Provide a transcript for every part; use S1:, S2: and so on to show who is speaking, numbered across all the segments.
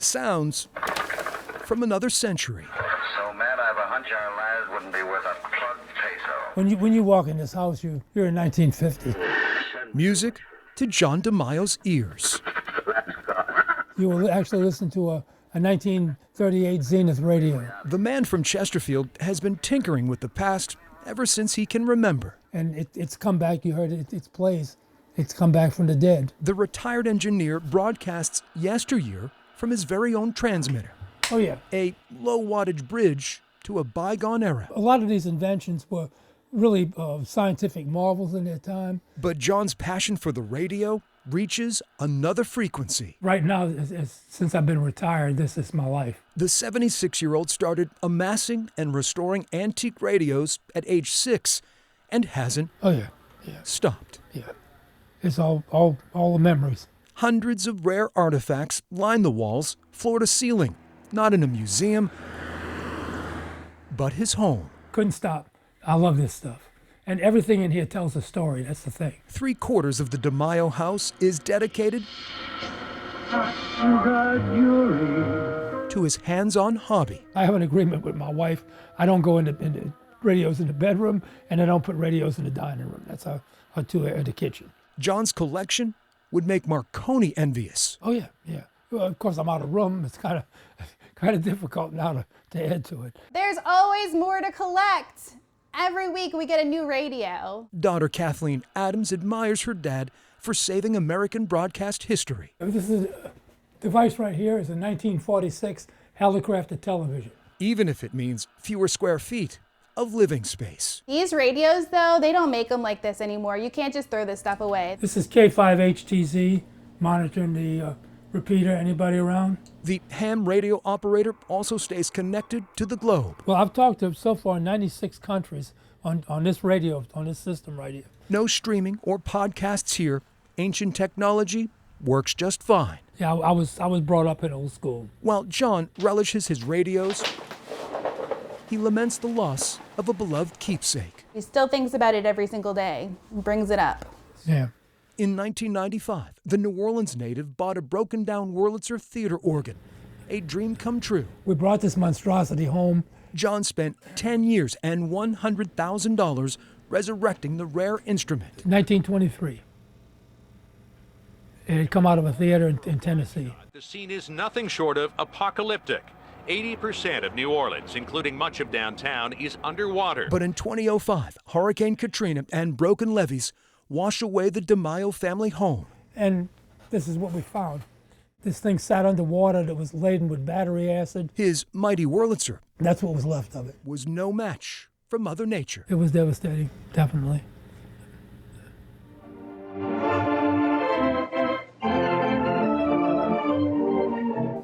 S1: Sounds from another century.
S2: So, Matt, I have a hunch our lives wouldn't be worth a plug peso.
S3: When you walk in this house, you're in 1950.
S1: Music to John DeMajo's ears.
S3: You will actually listen to a 1938 Zenith radio.
S1: The man from Chesterfield has been tinkering with the past ever since he can remember.
S3: And it's come back, you heard it plays. It's come back from the dead.
S1: The retired engineer broadcasts yesteryear from his very own transmitter.
S3: Oh, yeah.
S1: A low-wattage bridge to a bygone era.
S3: A lot of these inventions were really scientific marvels in their time.
S1: But John's passion for the radio reaches another frequency.
S3: Right now, since I've been retired, this is my life.
S1: The 76-year-old started amassing and restoring antique radios at age 6 and hasn't stopped.
S3: Yeah. It's all the memories.
S1: Hundreds of rare artifacts line the walls, floor to ceiling, not in a museum, but his home.
S3: Couldn't stop. I love this stuff. And everything in here tells a story. That's the thing.
S1: 3/4 of the DeMajo house is dedicated to his hands-on hobby.
S3: I have an agreement with my wife. I don't go into radios in the bedroom, and I don't put radios in the dining room. That's how two are in the kitchen.
S1: John's collection would make Marconi envious.
S3: Oh, yeah. Well, of course, I'm out of room. It's kind of difficult now to add to it.
S4: There's always more to collect. Every week we get a new radio.
S1: Daughter Kathleen Adams admires her dad for saving American broadcast history.
S3: This is a device right here is a 1946 Hallicrafted television.
S1: Even if it means fewer square feet of living space.
S4: These radios, though, they don't make them like this anymore. You can't just throw this stuff away.
S3: This is K5HTZ monitoring the repeater. Anybody around?
S1: The ham radio operator also stays connected to the globe.
S3: Well, I've talked to so far 96 countries on this radio, on this system right here.
S1: No streaming or podcasts here. Ancient technology works just fine.
S3: Yeah, I was brought up in old school.
S1: While John relishes his radios, he laments the loss of a beloved keepsake.
S4: He still thinks about it every single day and brings it up.
S3: Yeah.
S1: In 1995, the New Orleans native bought a broken-down Wurlitzer theater organ, a dream come true.
S3: We brought this monstrosity home.
S1: John spent 10 years and $100,000 resurrecting the rare instrument.
S3: 1923. It had come out of a theater in Tennessee.
S5: The scene is nothing short of apocalyptic. 80% of New Orleans, including much of downtown, is underwater.
S1: But in 2005, Hurricane Katrina and broken levees wash away the DeMajo family home.
S3: And this is what we found. This thing sat underwater that was laden with battery acid.
S1: His mighty Wurlitzer,
S3: that's what was left of it,
S1: was no match for Mother Nature.
S3: It was devastating, definitely.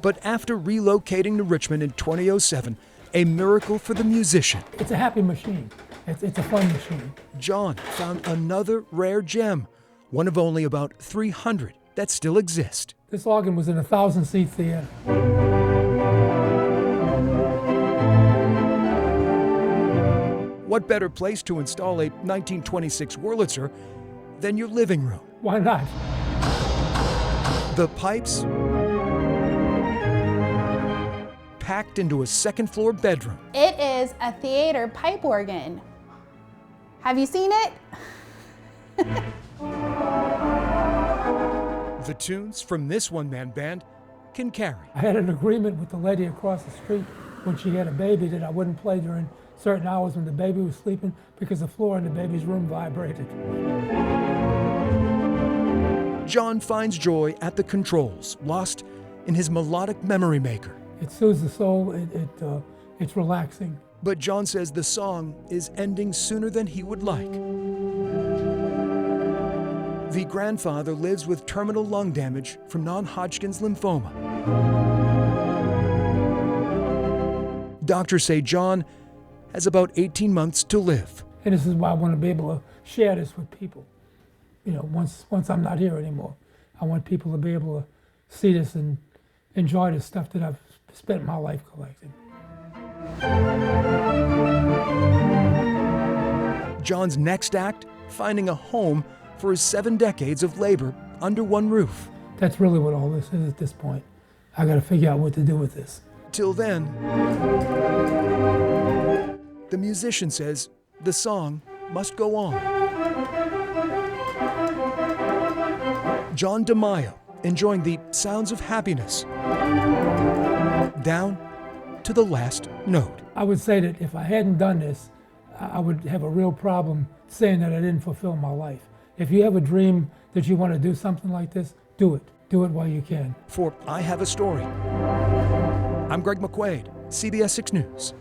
S1: But after relocating to Richmond in 2007, a miracle for the musician.
S3: It's a happy machine. It's a fun machine.
S1: John found another rare gem, one of only about 300 that still exist.
S3: This organ was in a 1,000-seat theater.
S1: What better place to install a 1926 Wurlitzer than your living room?
S3: Why not?
S1: The pipes packed into a second-floor bedroom.
S4: It is a theater pipe organ. Have you seen it?
S1: The tunes from this one-man band can carry.
S3: I had an agreement with the lady across the street when she had a baby that I wouldn't play during certain hours when the baby was sleeping because the floor in the baby's room vibrated.
S1: John finds joy at the controls, lost in his melodic memory maker.
S3: It soothes the soul, it's relaxing.
S1: But John says the song is ending sooner than he would like. The grandfather lives with terminal lung damage from non-Hodgkin's lymphoma. Doctors say John has about 18 months to live.
S3: And this is why I want to be able to share this with people. You know, once I'm not here anymore, I want people to be able to see this and enjoy the stuff that I've spent my life collecting.
S1: John's next act, finding a home for his 7 decades of labor under one roof.
S3: That's really what all this is at this point. I got to figure out what to do with this.
S1: Till then, the musician says the song must go on. John DeMajo enjoying the sounds of happiness down to the last note.
S3: I would say that if I hadn't done this, I would have a real problem saying that I didn't fulfill my life. If you have a dream that you want to do something like this, do it. Do it while you can.
S1: For I Have a Story, I'm Greg McQuade, CBS 6 News.